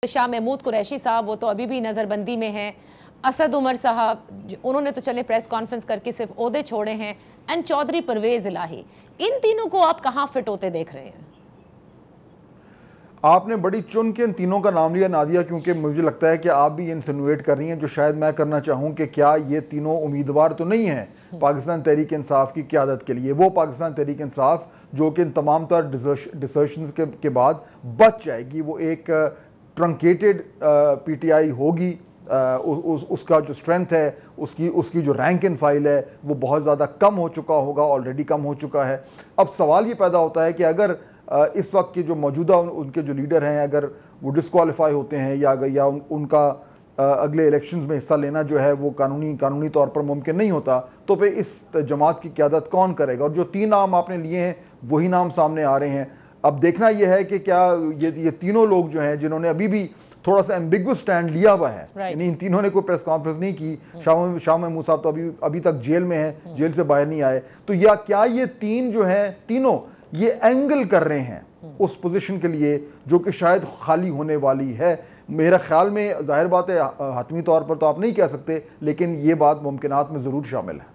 شاہ محمود قریشی صاحب وہ تو ابھی بھی نظر بندی میں ہیں، اسد عمر صاحب انہوں نے تو چلے پریس کانفرنس کر کے صرف عہدے چھوڑے ہیں، اینڈ چودھری پرویز الہی، ان تینوں کو آپ کہاں فٹ ہوتے دیکھ رہے ہیں؟ آپ نے بڑی چن کے ان تینوں کا نام لیا نادیہ، کیونکہ مجھے لگتا ہے کہ آپ بھی انسینویٹ کر رہی ہیں جو شاید میں کرنا چاہوں کہ کیا یہ تینوں امیدوار تو نہیں ہیں پاکستان تحریک انصاف کی قیادت کے لیے، وہ پاکستان تحریک انصاف جو کہ ان تمام تر ڈسرشنز کے بعد بچ جائے گی، وہ ایک ٹرنکیٹڈ پی ٹی آئی ہوگی، اس کا جو سٹرینتھ ہے، اس کی جو رینک ان فائل ہے وہ بہت زیادہ کم ہو چکا ہوگا، آلریڈی کم ہو چکا ہے۔ اب سوال یہ پیدا ہوتا ہے کہ اگر اس وقت کے جو موجودہ ان کے جو لیڈر ہیں اگر وہ ڈسکوالیفائی ہوتے ہیں یا ان کا اگلے الیکشنز میں حصہ لینا جو ہے وہ قانونی طور پر ممکن نہیں ہوتا، تو پھر اس جماعت کی قیادت کون کرے گا؟ اور جو تین نام آپ نے لیے ہیں وہی نام سامنے آ رہے ہیں۔ اب دیکھنا یہ ہے کہ کیا یہ تینوں لوگ جو ہیں جنہوں نے ابھی بھی تھوڑا سا ایمبیگوس سٹینڈ لیا ہوا ہے، یعنی ان تینوں نے کوئی پریس کانفرنس نہیں کی، شاہ محمود صاحب تو ابھی تک جیل میں ہیں، جیل سے باہر نہیں آئے، تو کیا یہ تین جو ہیں تینوں یہ اینگل کر رہے ہیں اس پوزیشن کے لیے جو کہ شاید خالی ہونے والی ہے؟ میرا خیال میں ظاہر بات ہے حتمی طور پر تو آپ نہیں کہہ سکتے، لیکن یہ بات ممکنات میں ضرور شامل ہے۔